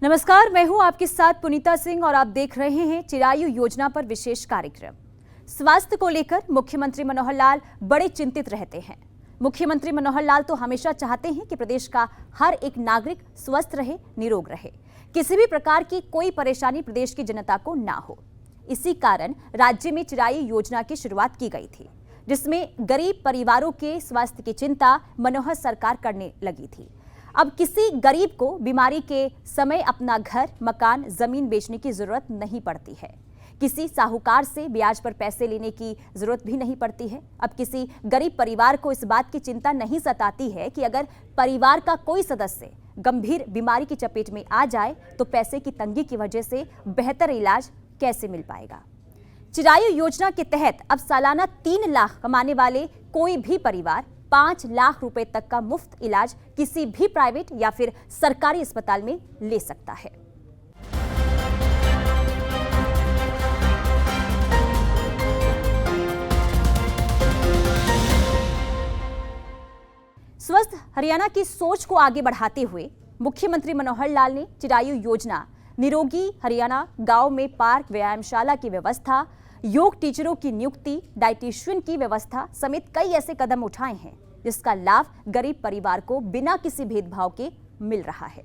नमस्कार, मैं हूं आपके साथ पुनीता सिंह और आप देख रहे हैं चिरायु योजना पर विशेष कार्यक्रम। स्वास्थ्य को लेकर मुख्यमंत्री मनोहर लाल बड़े चिंतित रहते हैं। मुख्यमंत्री मनोहर लाल तो हमेशा चाहते हैं कि प्रदेश का हर एक नागरिक स्वस्थ रहे, निरोग रहे, किसी भी प्रकार की कोई परेशानी प्रदेश की जनता को ना हो। इसी कारण राज्य में चिरायु योजना की शुरुआत की गई थी, जिसमें गरीब परिवारों के स्वास्थ्य की चिंता मनोहर सरकार करने लगी थी। अब किसी गरीब को बीमारी के समय अपना घर, मकान, जमीन बेचने की जरूरत नहीं पड़ती है। किसी साहूकार से ब्याज पर पैसे लेने की जरूरत भी नहीं पड़ती है। अब किसी गरीब परिवार को इस बात की चिंता नहीं सताती है कि अगर परिवार का कोई सदस्य गंभीर बीमारी की चपेट में आ जाए तो पैसे की तंगी की वजह से बेहतर इलाज कैसे मिल पाएगा। चिरायु योजना के तहत अब सालाना 3 लाख कमाने वाले कोई भी परिवार 5 लाख रुपए तक का मुफ्त इलाज किसी भी प्राइवेट या फिर सरकारी अस्पताल में ले सकता है। स्वस्थ हरियाणा की सोच को आगे बढ़ाते हुए मुख्यमंत्री मनोहर लाल ने चिरायु योजना, निरोगी हरियाणा, गांव में पार्क, व्यायामशाला की व्यवस्था, योग टीचरों की नियुक्ति, डाइटिशियन की व्यवस्था समेत कई ऐसे कदम उठाए हैं जिसका लाभ गरीब परिवार को बिना किसी भेदभाव के मिल रहा है।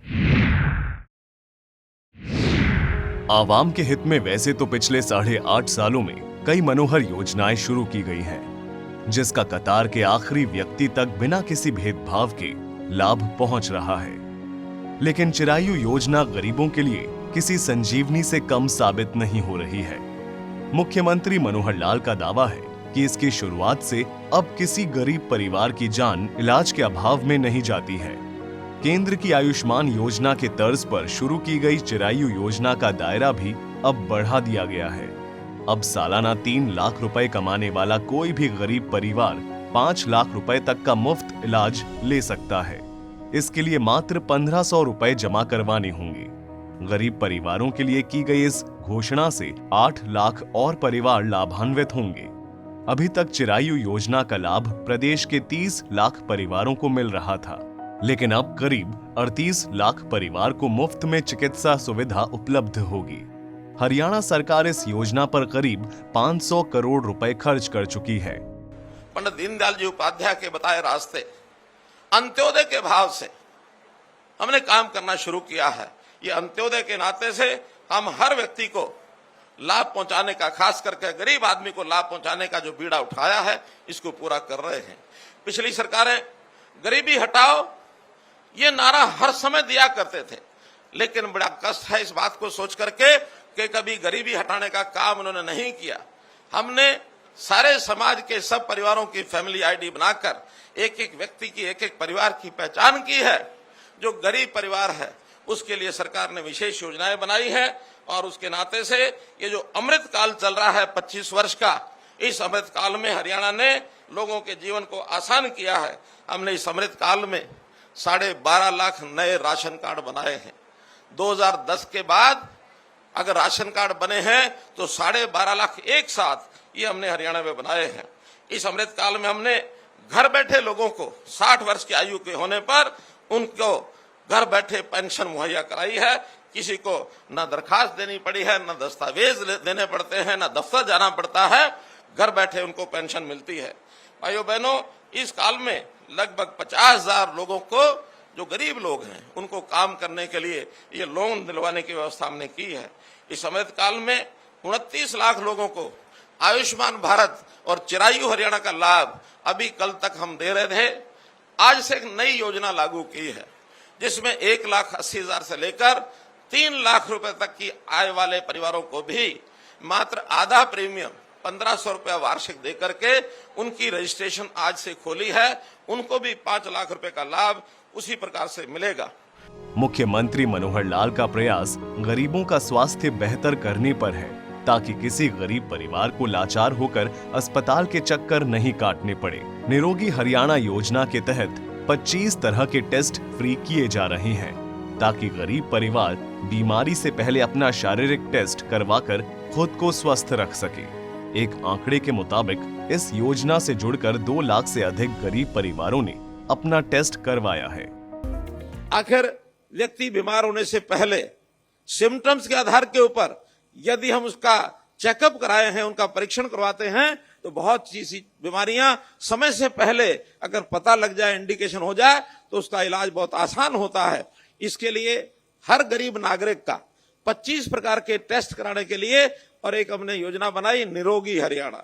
आवाम के हित में वैसे तो पिछले 8.5 सालों में कई मनोहर योजनाएं शुरू की गई हैं, जिसका कतार के आखिरी व्यक्ति तक बिना किसी भेदभाव के लाभ पहुंच रहा है। लेकिन चिरायु योजना गरीबों के लिए किसी संजीवनी से कम साबित नहीं हो रही है। मुख्यमंत्री मनोहर लाल का दावा है कि इसकी शुरुआत से अब किसी गरीब परिवार की जान इलाज के अभाव में नहीं जाती है। केंद्र की आयुष्मान योजना के तर्ज पर शुरू की गई चिरायु योजना का दायरा भी अब बढ़ा दिया गया है। अब सालाना 3 लाख रुपए कमाने वाला कोई भी गरीब परिवार 5 लाख रुपए तक का मुफ्त इलाज ले सकता है। इसके लिए मात्र 1500 रुपए जमा करवाने होंगे। गरीब परिवारों के लिए की गई इस घोषणा से 8 लाख और परिवार लाभान्वित होंगे। अभी तक चिरायु योजना का लाभ प्रदेश के 30 लाख परिवारों को मिल रहा था, लेकिन अब करीब 38 लाख परिवार को मुफ्त में चिकित्सा सुविधा उपलब्ध होगी। हरियाणा सरकार इस योजना पर करीब 500 करोड़ रुपए खर्च कर चुकी है। पंडित दीनदयाल जी उपाध्याय के बताए रास्ते, अंत्योदय के भाव से हमने काम करना शुरू किया है। ये अंत्योदय के नाते से हम हर व्यक्ति को लाभ पहुंचाने का, खास करके गरीब आदमी को लाभ पहुंचाने का जो बीड़ा उठाया है, इसको पूरा कर रहे हैं। पिछली सरकारें गरीबी हटाओ ये नारा हर समय दिया करते थे, लेकिन बड़ा कष्ट है इस बात को सोच करके कि कभी गरीबी हटाने का काम उन्होंने नहीं किया। हमने सारे समाज के सब परिवारों की फैमिली आईडी बनाकर एक एक व्यक्ति की, एक एक परिवार की पहचान की है। जो गरीब परिवार है उसके लिए सरकार ने विशेष योजनाएं बनाई है और उसके नाते से ये जो अमृत काल चल रहा है 25 वर्ष का, इस अमृत काल में हरियाणा ने लोगों के जीवन को आसान किया है। हमने इस अमृत काल में 12.5 लाख नए राशन कार्ड बनाए हैं। 2010 के बाद अगर राशन कार्ड बने हैं तो 12.5 लाख एक साथ ये हमने हरियाणा में बनाए हैं। इस अमृत काल में हमने घर बैठे लोगों को 60 वर्ष की आयु के होने पर उनको घर बैठे पेंशन मुहैया कराई है। किसी को न दरखास्त देनी पड़ी है, न दस्तावेज देने पड़ते हैं, न दफ्तर जाना पड़ता है, घर बैठे उनको पेंशन मिलती है। भाइयों बहनों, इस काल में लगभग 50,000 लोगों को, जो गरीब लोग हैं, उनको काम करने के लिए ये लोन दिलवाने की व्यवस्था हमने की है। इस अमृत काल में 29 लाख लोगों को आयुष्मान भारत और चिरायु हरियाणा का लाभ अभी कल तक हम दे रहे थे। आज से एक नई योजना लागू की है जिसमें 1,80,000 से लेकर 3 लाख रुपए तक की आय वाले परिवारों को भी मात्र आधा प्रीमियम 1500 रुपया वार्षिक देकर के उनकी रजिस्ट्रेशन आज से खोली है। उनको भी 5 लाख रुपए का लाभ उसी प्रकार से मिलेगा। मुख्यमंत्री मनोहर लाल का प्रयास गरीबों का स्वास्थ्य बेहतर करने पर है, ताकि किसी गरीब परिवार को लाचार होकर अस्पताल के चक्कर नहीं काटने पड़े। निरोगी हरियाणा योजना के तहत 25 तरह के टेस्ट फ्री किए जा रहे हैं, ताकि गरीब परिवार बीमारी से पहले अपना शारीरिक टेस्ट करवाकर खुद को स्वस्थ रख सके। एक आंकड़े के मुताबिक इस योजना से जुड़कर 2 लाख से अधिक गरीब परिवारों ने अपना टेस्ट करवाया है। आखिर व्यक्ति बीमार होने से पहले सिम्टम्स के आधार के ऊपर यदि हम उसका चेकअप कराए हैं, उनका परीक्षण करवाते हैं, तो बहुत सी बीमारियां समय से पहले अगर पता लग जाए, इंडिकेशन हो जाए, तो उसका इलाज बहुत आसान होता है। इसके लिए हर गरीब नागरिक का 25 प्रकार के टेस्ट कराने के लिए और एक हमने योजना बनाई निरोगी हरियाणा।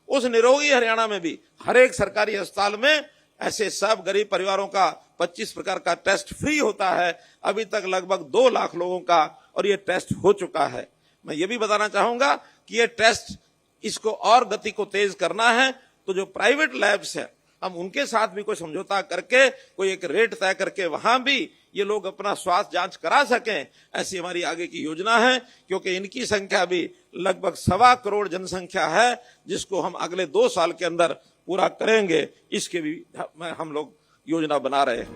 उस निरोगी हरियाणा में भी हर एक सरकारी अस्पताल में ऐसे सब गरीब परिवारों का 25 प्रकार का टेस्ट फ्री होता है। अभी तक लगभग 2 लाख लोगों का और ये टेस्ट हो चुका है। मैं ये भी बताना चाहूंगा कि ये टेस्ट, इसको और गति को तेज करना है, तो जो प्राइवेट लैब्स हैं हम उनके साथ भी कोई समझौता करके कोई एक रेट तय करके वहां भी ये लोग अपना स्वास्थ्य जांच करा सकें, ऐसी हमारी आगे की योजना है। क्योंकि इनकी संख्या भी लगभग 1.25 करोड़ जनसंख्या है, जिसको हम अगले 2 साल के अंदर पूरा करेंगे। इसके भी हम लोग योजना बना रहे हैं।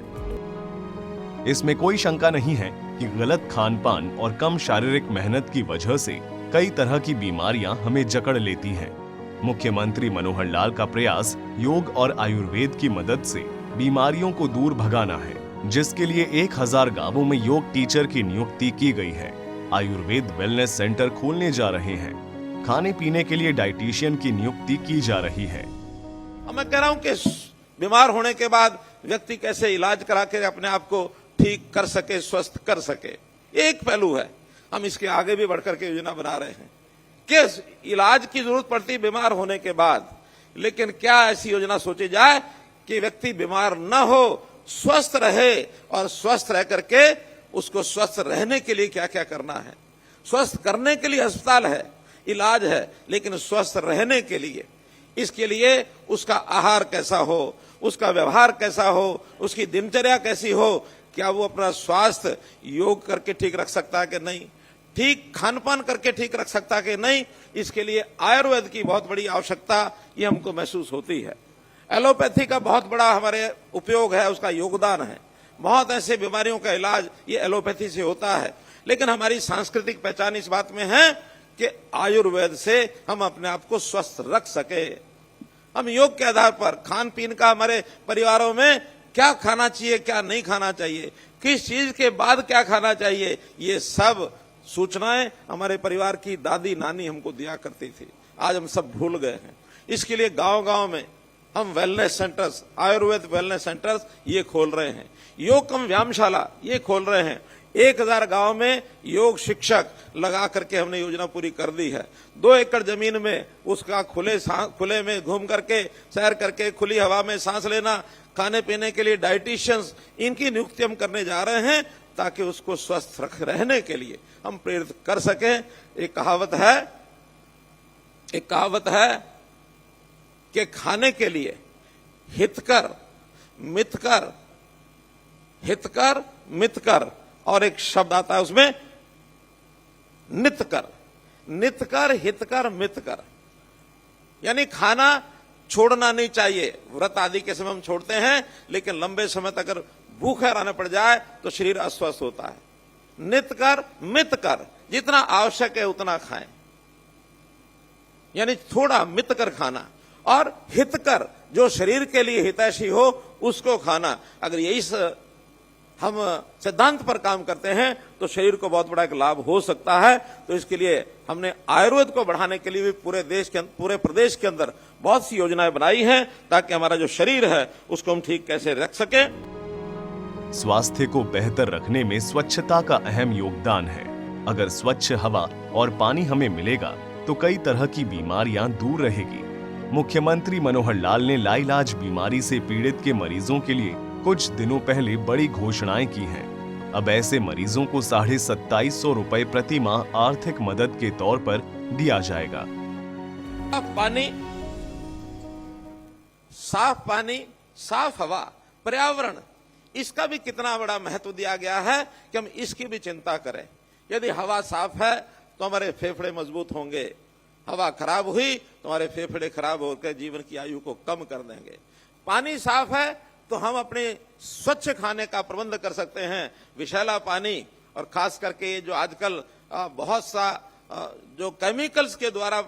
इसमें कोई शंका नहीं है कि गलत खान पान और कम शारीरिक मेहनत की वजह से कई तरह की बीमारियां हमें जकड़ लेती हैं। मुख्यमंत्री मनोहर लाल का प्रयास योग और आयुर्वेद की मदद से बीमारियों को दूर भगाना है, जिसके लिए 1000 गांवों में योग टीचर की नियुक्ति की गई है। आयुर्वेद वेलनेस सेंटर खोलने जा रहे हैं। खाने पीने के लिए डाइटिशियन की नियुक्ति की जा रही है। मैं कह रहा हूं कि बीमार होने के बाद व्यक्ति कैसे इलाज करा के अपने आप को ठीक कर सके, स्वस्थ कर सके, एक पहलू है। हम इसके आगे भी बढ़कर के योजना बना रहे हैं कि इलाज की जरूरत पड़ती बीमार होने के बाद, लेकिन क्या ऐसी योजना सोची जाए कि व्यक्ति बीमार न हो, स्वस्थ रहे, और स्वस्थ रह करके उसको स्वस्थ रहने के लिए क्या क्या करना है। स्वस्थ करने के लिए अस्पताल है, इलाज है, लेकिन स्वस्थ रहने के लिए, इसके लिए उसका आहार कैसा हो, उसका व्यवहार कैसा हो, उसकी दिनचर्या कैसी हो, क्या वो अपना स्वास्थ्य योग करके ठीक रख सकता है कि नहीं, ठीक खान पान करके ठीक रख सकता है कि नहीं। इसके लिए आयुर्वेद की बहुत बड़ी आवश्यकता ये हमको महसूस होती है। एलोपैथी का बहुत बड़ा हमारे उपयोग है, उसका योगदान है। बहुत ऐसे बीमारियों का इलाज ये एलोपैथी से होता है, लेकिन हमारी सांस्कृतिक पहचान इस बात में है कि आयुर्वेद से हम अपने आप को स्वस्थ रख सके। हम योग के आधार पर खान पीन का, हमारे परिवारों में क्या खाना चाहिए, क्या नहीं खाना चाहिए, किस चीज के बाद क्या खाना चाहिए, ये सब सूचनाएं हमारे परिवार की दादी नानी हमको दिया करती थी। आज हम सब भूल गए हैं। इसके लिए गांव-गांव में हम wellness centres, Ayurveda wellness centres ये खोल रहे हैं। योग कम व्यायामशाला ये खोल रहे हैं। 1000 गांव में योग शिक्षक लगा करके हमने योजना पूरी कर दी है। 2 एकड़ जमीन में उसका खुले में घूम करके, सैर करके, खुली हवा में सांस लेना, खाने पीने के लिए डाइटिशियंस, इनकी नियुक्ति हम करने जा रहे हैं, ताकि उसको स्वस्थ रहने के लिए हम प्रेरित कर सकें। एक कहावत है कि खाने के लिए हितकर मितकर, और एक शब्द आता है उसमें नितकर, हितकर, मितकर, यानी खाना छोड़ना नहीं चाहिए। व्रत आदि के समय हम छोड़ते हैं, लेकिन लंबे समय तक अगर भूखे रहना पड़ जाए तो शरीर अस्वस्थ होता है। नितकर, मितकर, जितना आवश्यक है उतना खाएं, यानी थोड़ा मितकर खाना, और हितकर, जो शरीर के लिए हितैषी हो उसको खाना। अगर यही हम सिद्धांत पर काम करते हैं तो शरीर को बहुत बड़ा एक लाभ हो सकता है। तो इसके लिए हमने आयुर्वेद को बढ़ाने के लिए भी पूरे प्रदेश के अंदर बहुत सी योजनाएं बनाई हैं, ताकि हमारा जो शरीर है उसको हम ठीक कैसे रख सकें। स्वास्थ्य को बेहतर रखने में स्वच्छता का अहम योगदान है। अगर स्वच्छ हवा और पानी हमें मिलेगा तो कई तरह की बीमारियां दूर रहेगी। मुख्यमंत्री मनोहर लाल ने लाइलाज बीमारी से पीड़ित के मरीजों के लिए कुछ दिनों पहले बड़ी घोषणाएं की हैं। अब ऐसे मरीजों को 2750 रुपए प्रति माह आर्थिक मदद के तौर पर दिया जाएगा। साफ पानी, साफ हवा, पर्यावरण, इसका भी कितना बड़ा महत्व दिया गया है कि हम इसकी भी चिंता करें। यदि हवा साफ है तो हमारे फेफड़े मजबूत होंगे। हवा खराब हुई तो हमारे फेफड़े खराब होकर जीवन की आयु को कम कर देंगे। पानी साफ है तो हम अपने स्वच्छ खाने का प्रबंध कर सकते हैं। विषैला पानी, और खास करके जो आजकल बहुत सा जो केमिकल्स के द्वारा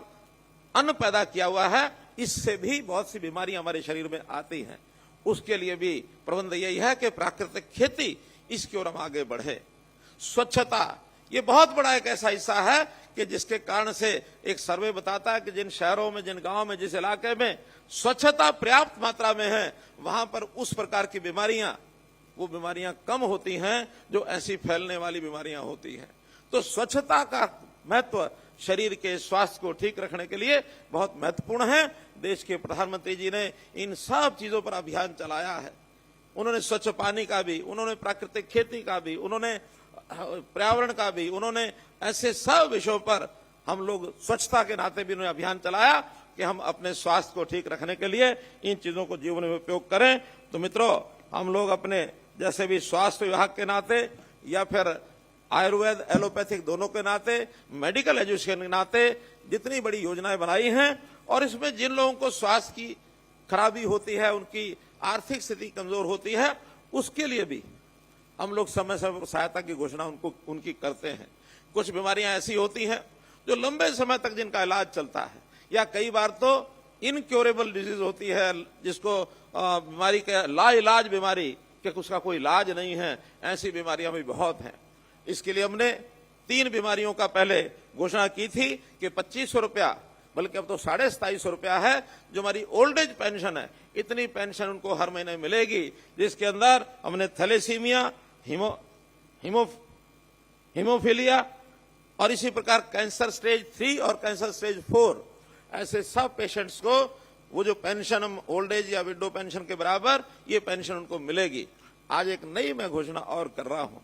अन्न पैदा किया हुआ है, इससे भी बहुत सी बीमारियां हमारे शरीर में आती हैं। उसके लिए भी प्रबंध यही है कि प्राकृतिक खेती, इसकी ओर हम आगे बढ़े। स्वच्छता, ये बहुत बड़ा एक ऐसा हिस्सा है कि जिसके कारण से एक सर्वे बताता है कि जिन शहरों में, जिन गांवों में, जिस इलाके में स्वच्छता पर्याप्त मात्रा में है, वहां पर उस प्रकार की बीमारियां, वो बीमारियां कम होती हैं जो ऐसी फैलने वाली बीमारियां होती हैं। तो स्वच्छता का महत्व शरीर के स्वास्थ्य को ठीक रखने के लिए बहुत महत्वपूर्ण है। देश के प्रधानमंत्री जी ने इन सब चीजों पर अभियान चलाया है। उन्होंने स्वच्छ पानी का भी, उन्होंने प्राकृतिक खेती का भी, उन्होंने पर्यावरण का भी, उन्होंने ऐसे सब विषयों पर हम लोग स्वच्छता के नाते भी उन्होंने अभियान चलाया कि हम अपने स्वास्थ्य को ठीक रखने के लिए इन चीजों को जीवन में उपयोग करें। तो मित्रों, हम लोग अपने जैसे भी स्वास्थ्य विभाग के नाते या फिर आयुर्वेद, एलोपैथिक दोनों के नाते, मेडिकल एजुकेशन के नाते जितनी बड़ी योजनाएं बनाई हैं, और इसमें जिन लोगों को स्वास्थ्य की खराबी होती है, उनकी आर्थिक स्थिति कमजोर होती है, उसके लिए भी हम लोग समय समय पर सहायता की घोषणा उनकी करते हैं। कुछ बीमारियां ऐसी होती हैं जो लंबे समय तक जिनका इलाज चलता है, या कई बार तो इनक्योरेबल डिजीज होती है, जिसको बीमारी के लाइलाज बीमारी कि उसका कोई इलाज नहीं है, ऐसी बीमारियां भी बहुत हैं। इसके लिए हमने 3 बीमारियों का पहले घोषणा की थी कि 2500 रुपया, बल्कि अब तो 2750 रुपया है जो हमारी ओल्ड एज पेंशन है, इतनी पेंशन उनको हर महीने मिलेगी, जिसके अंदर हमने थैलेसीमिया, हीमोफीलिया और इसी प्रकार कैंसर स्टेज 3 और कैंसर स्टेज 4 ऐसे सब पेशेंट्स को वो जो पेंशन हम ओल्ड एज या विडो पेंशन के बराबर ये पेंशन उनको मिलेगी। आज एक नई मैं घोषणा और कर रहा हूं,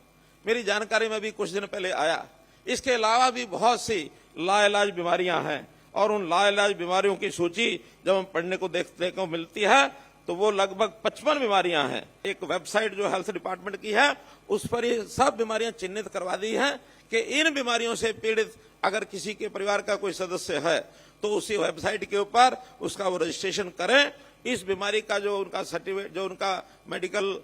मेरी जानकारी में भी कुछ दिन पहले आया। इसके अलावा भी बहुत सी लाइलाज बीमारियां हैं, और उन लाइलाज बीमारियों की सूची जब हम पढ़ने को देखने को मिलती है तो वो लगभग 55 बीमारियां हैं। एक वेबसाइट जो हेल्थ डिपार्टमेंट की है उस पर ये सब बीमारियां चिन्हित करवा दी हैं कि इन बीमारियों से पीड़ित अगर किसी के परिवार का कोई सदस्य है तो उसी वेबसाइट के ऊपर उसका वो रजिस्ट्रेशन करें। इस बीमारी का जो उनका सर्टिफिकेट, जो उनका मेडिकल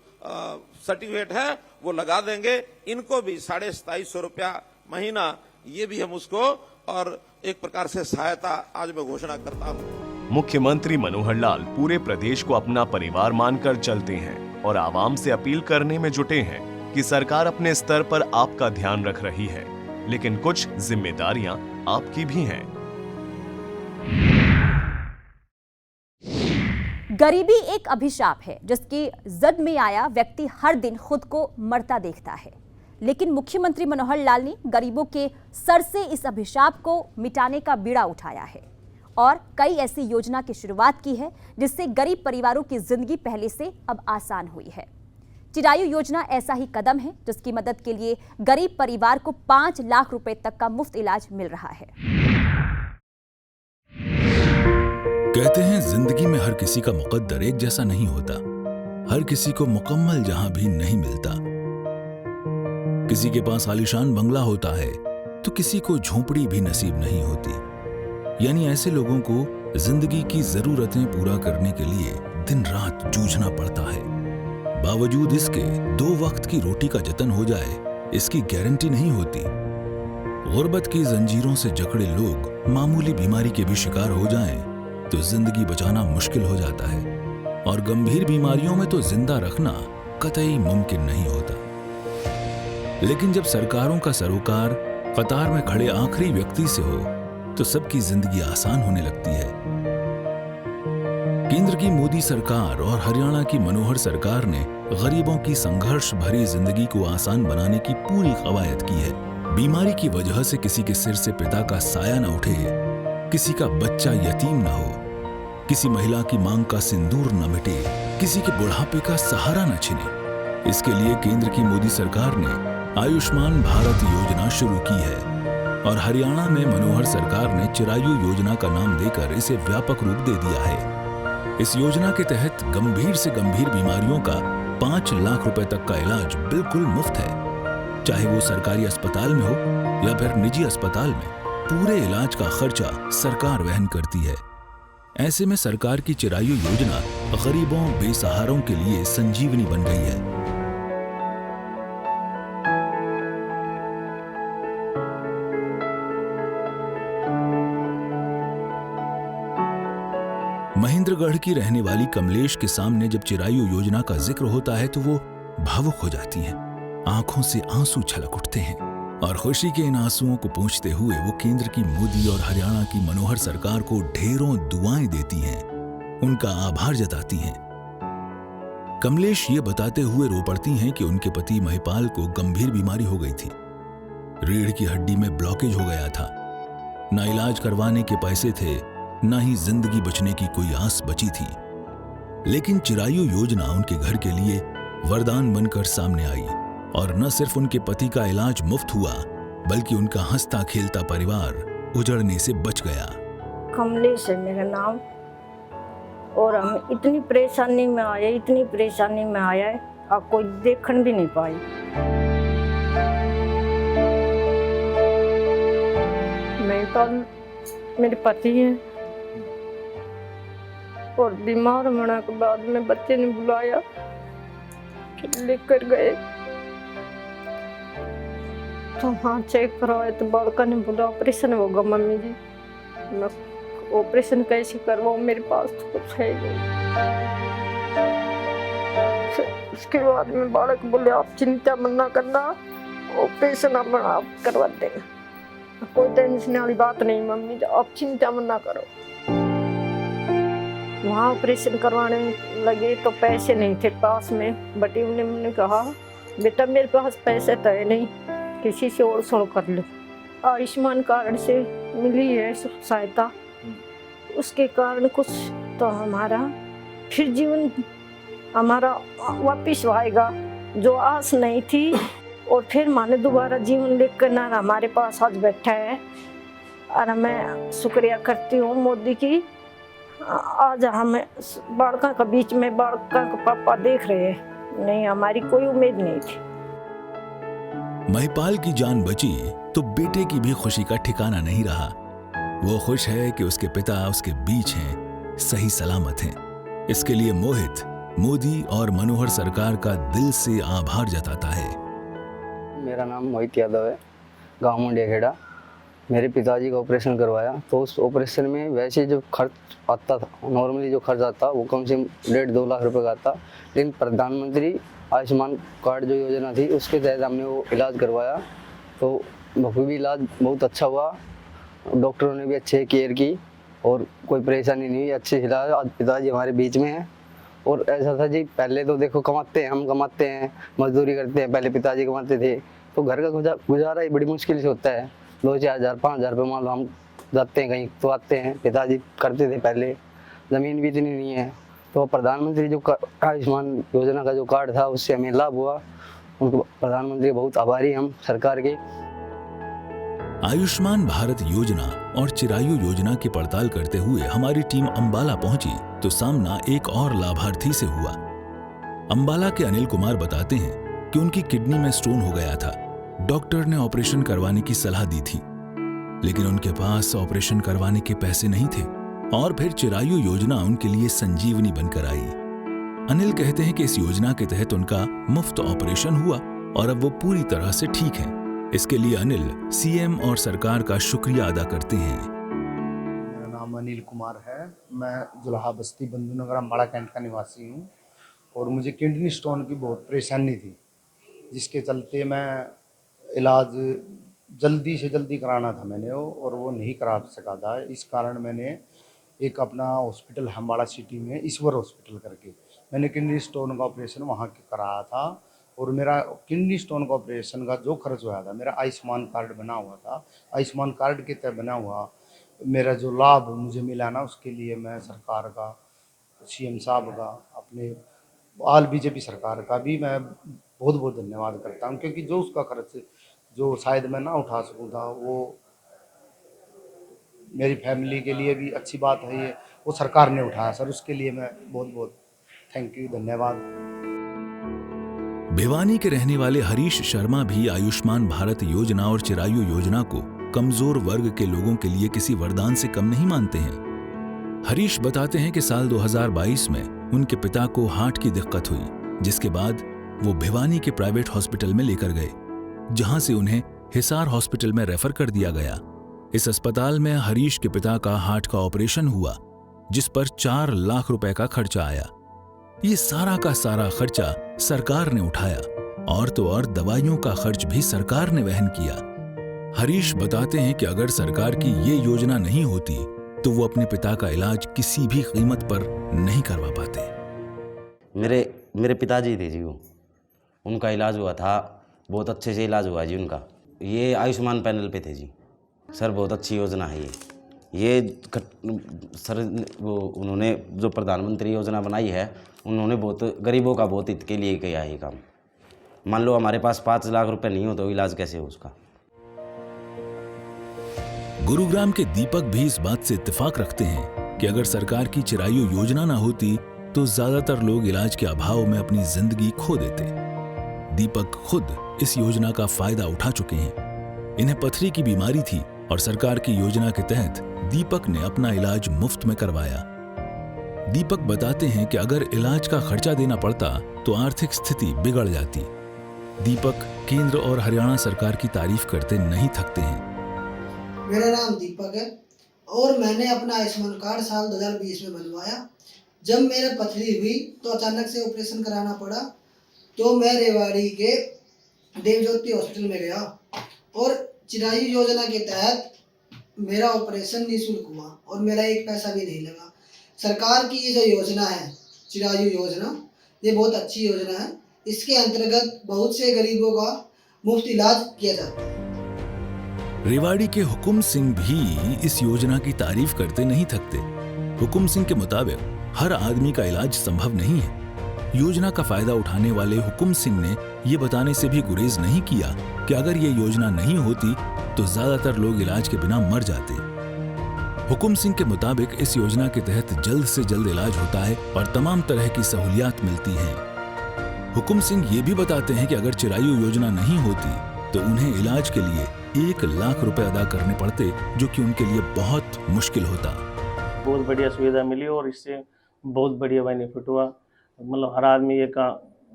सर्टिफिकेट है वो लगा देंगे। इनको भी 2750 रुपया महीना, ये भी हम उसको, और एक प्रकार से सहायता आज मैं घोषणा करता हूँ। मुख्यमंत्री मनोहर लाल पूरे प्रदेश को अपना परिवार मानकर चलते हैं और आवाम से अपील करने में जुटे हैं कि सरकार अपने स्तर पर आपका ध्यान रख रही है, लेकिन कुछ जिम्मेदारियां आपकी भी हैं। गरीबी एक अभिशाप है जिसकी जद में आया व्यक्ति हर दिन खुद को मरता देखता है, लेकिन मुख्यमंत्री मनोहर लाल ने गरीबों के सर से इस अभिशाप को मिटाने का बीड़ा उठाया है और कई ऐसी योजना की शुरुआत की है जिससे गरीब परिवारों की जिंदगी पहले से अब आसान हुई है। चिरायु योजना ऐसा ही कदम है जिसकी मदद के लिए गरीब परिवार को 5 लाख रुपए तक का मुफ्त इलाज मिल रहा है। कहते हैं जिंदगी में हर किसी का मुकद्दर एक जैसा नहीं होता, हर किसी को मुकम्मल जहां भी नहीं मिलता। किसी के पास आलीशान बंगला होता है तो किसी को झोपड़ी भी नसीब नहीं होती। यानी ऐसे लोगों को जिंदगी की जरूरतें पूरा करने के लिए दिन रात जूझना पड़ता है। बावजूद इसके 2 वक्त की रोटी का जतन हो जाए इसकी गारंटी नहीं होती। गुर्बत की जंजीरों से जकड़े लोग मामूली बीमारी के भी शिकार हो जाएं तो जिंदगी बचाना मुश्किल हो जाता है, और गंभीर बीमारियों में तो जिंदा रखना कतई मुमकिन नहीं होता। लेकिन जब सरकारों का सरोकार कतार में खड़े आखिरी व्यक्ति से हो तो सबकी जिंदगी आसान होने लगती है। केंद्र की मोदी सरकार और हरियाणा की मनोहर सरकार ने गरीबों की संघर्ष भरी जिंदगी को आसान बनाने की पूरी कवायद की है। बीमारी की वजह से किसी के सिर से पिता का साया न उठे, किसी का बच्चा यतीम न हो, किसी महिला की मांग का सिंदूर न मिटे, किसी के बुढ़ापे का सहारा न छिने। इसके लिए केंद्र की मोदी सरकार ने आयुष्मान भारत योजना शुरू की है और हरियाणा में मनोहर सरकार ने चिरायु योजना का नाम देकर इसे व्यापक रूप दे दिया है। इस योजना के तहत गंभीर से गंभीर बीमारियों का 5 लाख रुपए तक का इलाज बिल्कुल मुफ्त है। चाहे वो सरकारी अस्पताल में हो या फिर निजी अस्पताल में, पूरे इलाज का खर्चा सरकार वहन करती है। ऐसे में सरकार की चिरायु योजना गरीबों बेसहारों के लिए संजीवनी बन गई है। महेंद्रगढ़ की रहने वाली कमलेश के सामने जब चिरायु योजना का जिक्र होता है तो वो भावुक हो जाती हैं। आंखों से आंसू छलक उठते हैं। और खुशी के इन आंसुओं को पोंछते हुए वो केंद्र की मोदी और हरियाणा की मनोहर सरकार को ढेरों दुआएं देती हैं, उनका आभार जताती हैं। कमलेश ये बताते हुए रो पड़ती हैं कि उनके पति महिपाल को गंभीर बीमारी हो गई थी। रीढ़ की हड्डी में ब्लॉकेज हो गया था। ना इलाज करवाने के पैसे थे, ना ही जिंदगी बचने की कोई आस बची थी। लेकिन चिरायु योजना उनके घर के लिए वरदान बनकर सामने आई और न सिर्फ उनके पति का इलाज मुफ्त हुआ, बल्कि उनका हंसता खेलता परिवार उजड़ने से बच गया। कमलेश है मेरा नाम, और हम इतनी परेशानी में आया है, अब कोई देखने भी नहीं पाई। मैं तो मेरे पति हैं, और बीमार होने के बाद में बच्चे ने बुलाया, लेकर गए तो हाँ चेक करवाए तो बड़का ने बोला ऑपरेशन होगा मम्मी जी। मैं ऑपरेशन कैसे करवाऊँ, मेरे पास तो कुछ है नहीं। उसके बाद में बालक बोले आप चिंता मत ना करना, ऑपरेशन आप करवा देंगे, कोई टेंशन वाली बात नहीं मम्मी जी, आप चिंता मत ना करो। वहाँ ऑपरेशन करवाने लगे तो पैसे नहीं थे पास में, बट उन्होंने कहा बेटा मेरे पास पैसे तो है नहीं, किसी से और सुन कर लो। आयुष्मान कार्ड से मिली है सहायता, उसके कारण कुछ तो हमारा फिर जीवन हमारा वापिस आएगा, जो आस नहीं थी, और फिर माने दोबारा जीवन लेकर ना हमारे पास आज बैठा है। और मैं शुक्रिया करती हूँ मोदी की, आज हमें बालका के बीच में बालका का पापा देख रहे हैं, नहीं हमारी कोई उम्मीद नहीं थी। महिपाल की जान बची तो बेटे की भी खुशी का ठिकाना नहीं रहा। वो खुश है कि उसके पिता उसके बीच हैं, सही सलामत हैं। इसके लिए मोहित मोदी और मनोहर सरकार का दिल से आभार जताता है। मेरा नाम मोहित यादव है, गांव मुंडिया खेड़ा। मेरे पिताजी का ऑपरेशन करवाया, तो उस ऑपरेशन में वैसे जो खर्च आता था, नॉर्मली जो खर्च आता वो कम से कम 1.5-2 लाख रुपए का आता, लेकिन प्रधानमंत्री आयुष्मान कार्ड जो योजना थी उसके तहत हमने वो इलाज करवाया, तो भी इलाज बहुत अच्छा हुआ। डॉक्टरों ने भी अच्छे केयर की और कोई परेशानी नहीं हुई, अच्छे इलाज। आज पिताजी हमारे बीच में हैं। और ऐसा था जी, पहले तो देखो कमाते हैं, हम कमाते हैं, मजदूरी करते हैं, पहले पिताजी कमाते थे, तो घर का गुजारा ही बड़ी मुश्किल से होता है। 2-4 हज़ार 5 हज़ार रुपये मान लो हम जाते हैं कहीं तो आते हैं, पिताजी करते थे पहले, ज़मीन भी इतनी नहीं है। तो प्रधानमंत्री जो आयुष्मान योजना का जो कार्ड था उससे हमें लाभ हुआ, उनको प्रधानमंत्री बहुत आभारी हम सरकार के। आयुष्मान भारत योजना और चिरायु योजना की पड़ताल करते हुए हमारी टीम अंबाला पहुंची तो सामना एक और लाभार्थी से हुआ। अंबाला के अनिल कुमार बताते हैं कि उनकी किडनी में स्टोन हो गया था। डॉक्टर ने ऑपरेशन करवाने की सलाह दी थी, लेकिन उनके पास ऑपरेशन करवाने के पैसे नहीं थे, और फिर चिरायु योजना उनके लिए संजीवनी बनकर आई। अनिल कहते हैं कि इस योजना के तहत उनका मुफ्त ऑपरेशन हुआ और अब वो पूरी तरह से ठीक हैं। इसके लिए अनिल सीएम और सरकार का शुक्रिया अदा करते हैं। मेरा नाम अनिल कुमार है, मैं जुलाहा बस्ती बंधुनगर अम्बाड़ा कैंट का निवासी हूँ, और मुझे किडनी स्टोन की बहुत परेशानी थी, जिसके चलते मैं इलाज जल्दी से जल्दी कराना था मैंने और वो नहीं करा सका था। इस कारण मैंने एक अपना हॉस्पिटल अम्बाड़ा सिटी में ईश्वर हॉस्पिटल करके मैंने किडनी स्टोन का ऑपरेशन वहाँ के कराया था, और मेरा किडनी स्टोन का ऑपरेशन का जो खर्च हुआ था, मेरा आयुष्मान कार्ड बना हुआ था, आयुष्मान कार्ड के तहत बना हुआ मेरा जो लाभ मुझे मिला ना, उसके लिए मैं सरकार का, सीएम साहब का, अपने आल बीजेपी सरकार का भी मैं बहुत बहुत धन्यवाद करता हूँ, क्योंकि जो उसका खर्च जो शायद मैं ना उठा सकूँ था, वो मेरी फैमिली के लिए भी अच्छी बात है, ये वो सरकार ने उठाया सर, उसके लिए मैं बहुत बहुत थैंक यू, धन्यवाद। भिवानी के रहने वाले हरीश शर्मा भी आयुष्मान भारत योजना और चिरायु योजना को कमजोर वर्ग के लोगों के लिए किसी वरदान से कम नहीं मानते हैं। हरीश बताते हैं कि साल 2022 में उनके पिता को हार्ट की दिक्कत हुई, जिसके बाद वो भिवानी के प्राइवेट हॉस्पिटल में लेकर गए, जहां से उन्हें हिसार हॉस्पिटल में रेफर कर दिया गया। इस अस्पताल में हरीश के पिता का हार्ट का ऑपरेशन हुआ, जिस पर 4 लाख रुपए का खर्चा आया। ये सारा का सारा खर्चा सरकार ने उठाया, और तो और दवाइयों का खर्च भी सरकार ने वहन किया। हरीश बताते हैं कि अगर सरकार की ये योजना नहीं होती तो वो अपने पिता का इलाज किसी भी कीमत पर नहीं करवा पाते। मेरे पिताजी थे जी, वो उनका इलाज हुआ था, बहुत अच्छे से इलाज हुआ जी उनका। ये आयुष्मान पैनल पे थे जी। सर बहुत अच्छी योजना है ये सर वो उन्होंने जो प्रधानमंत्री योजना बनाई है, उन्होंने बहुत गरीबों का बहुत हित के लिए किया है ये काम। मान लो हमारे पास 5 लाख रुपए नहीं हो तो इलाज कैसे हो उसका। गुरुग्राम के दीपक भी इस बात से इत्तेफाक रखते हैं कि अगर सरकार की चिरायु योजना ना होती तो ज्यादातर लोग इलाज के अभाव में अपनी जिंदगी खो देते। दीपक खुद इस योजना का फायदा उठा चुके हैं। इन्हें पथरी की बीमारी थी और सरकार की योजना के तहत दीपक ने अपना इलाज मुफ्त में करवाया। दीपक बताते हैं कि अगर इलाज का खर्चा देना पड़ता तो आर्थिक स्थिति बिगड़ जाती। दीपक केंद्र और हरियाणा सरकार की तारीफ करते नहीं थकते हैं। मेरा नाम दीपक है और मैंने अपना आयुष्मान कार्ड साल 2020 में बनवाया। जब मेरे पथरी हुई तो अचानक से ऑपरेशन कराना पड़ा, तो मैं रेवाड़ी के देवज्योति हॉस्पिटल में गया और चिरायु योजना के तहत मेरा ऑपरेशन निःशुल्क हुआ और मेरा 1 पैसा भी नहीं लगा। सरकार की ये जो योजना है चिरायु योजना, ये बहुत अच्छी योजना है। इसके अंतर्गत बहुत से गरीबों का मुफ्त इलाज किया जाता है। रेवाड़ी के हुकुम सिंह भी इस योजना की तारीफ करते नहीं थकते। हुकुम सिंह के मुताबिक हर आदमी का इलाज संभव नहीं है। योजना का फायदा उठाने वाले हुकुम सिंह ने ये बताने से भी गुरेज नहीं किया कि अगर ये योजना नहीं होती तो ज्यादातर लोग इलाज के बिना मर जाते। हुकुम सिंह के मुताबिक इस योजना के तहत जल्द से जल्द इलाज होता है और तमाम तरह की सहूलियात मिलती हैं। हुकुम सिंह ये भी बताते हैं कि अगर चिरायु योजना नहीं होती तो उन्हें इलाज के लिए 1 लाख रुपए अदा करने पड़ते, जो कि उनके लिए बहुत मुश्किल होता। बहुत बढ़िया सुविधा मिली और इससे बहुत बढ़िया बेनिफिट हुआ। मतलब हर आदमी ये का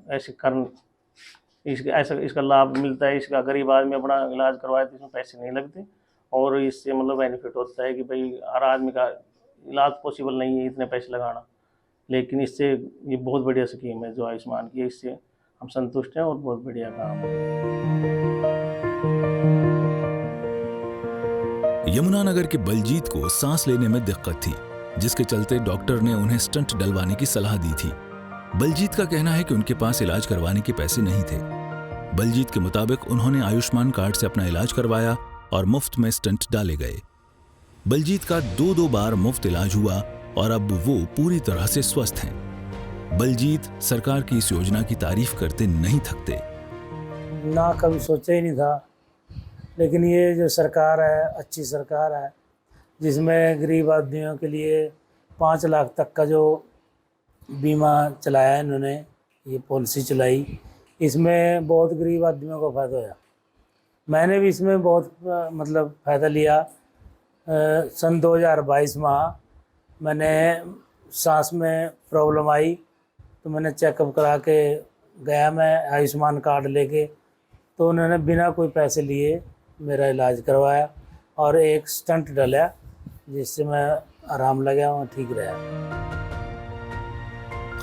ऐसे इसका लाभ मिलता है। इसका गरीब आदमी अपना इलाज करवाए तो इसमें पैसे नहीं लगते और इससे मतलब बेनिफिट होता है कि भाई हर आदमी का इलाज पॉसिबल नहीं है इतने पैसे लगाना, लेकिन इससे ये बहुत बढ़िया स्कीम है जो आयुष्मान की है। इससे हम संतुष्ट हैं और बहुत बढ़िया काम है। यमुनानगर के बलजीत को सांस लेने में दिक्कत थी, जिसके चलते डॉक्टर ने उन्हें स्टंट डलवाने की सलाह दी थी। बलजीत का कहना है कि उनके पास इलाज करवाने के पैसे नहीं थे। बलजीत के मुताबिक उन्होंने आयुष्मान कार्ड से अपना इलाज करवाया और मुफ्त में स्टंट डाले गए। बलजीत का 2 बार मुफ्त इलाज हुआ और अब वो पूरी तरह से स्वस्थ हैं। बलजीत सरकार की इस योजना की तारीफ करते नहीं थकते। ना कभी सोचा ही नहीं था, लेकिन ये जो सरकार है अच्छी सरकार है, जिसमें गरीब आदमियों के लिए 5 लाख तक का जो बीमा चलाया है इन्होंने, ये पॉलिसी चलाई, इसमें बहुत गरीब आदमियों को फ़ायदा होया। मैंने भी इसमें बहुत मतलब फ़ायदा लिया। सन 2022 माह मैंने सांस में प्रॉब्लम आई तो मैंने चेकअप करा के गया मैं आयुष्मान कार्ड लेके, तो उन्होंने बिना कोई पैसे लिए मेरा इलाज करवाया और एक स्टंट डाला जिससे मैं आराम लगा और ठीक रहा।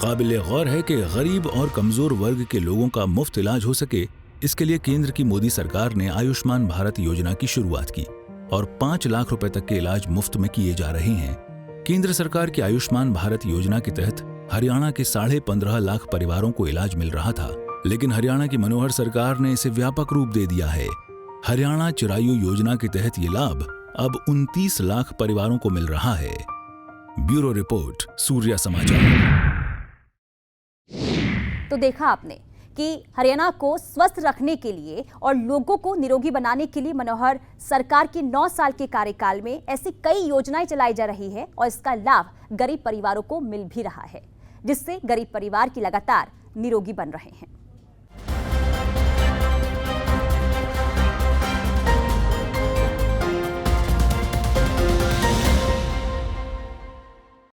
काबिल गौर है कि गरीब और कमजोर वर्ग के लोगों का मुफ्त इलाज हो सके, इसके लिए केंद्र की मोदी सरकार ने आयुष्मान भारत योजना की शुरुआत की और 5 लाख रुपए तक के इलाज मुफ्त में किए जा रहे हैं। केंद्र सरकार की आयुष्मान भारत योजना के तहत हरियाणा के 15.5 लाख परिवारों को इलाज मिल रहा था, लेकिन हरियाणा की मनोहर सरकार ने इसे व्यापक रूप दे दिया है। हरियाणा चिरायु योजना के तहत ये लाभ अब 29 लाख परिवारों को मिल रहा है। ब्यूरो रिपोर्ट, सूर्या समाचार। तो देखा आपने कि हरियाणा को स्वस्थ रखने के लिए और लोगों को निरोगी बनाने के लिए मनोहर सरकार के 9 साल के कार्यकाल में ऐसी कई योजनाएं चलाई जा रही है और इसका लाभ गरीब परिवारों को मिल भी रहा है, जिससे गरीब परिवार की लगातार निरोगी बन रहे हैं।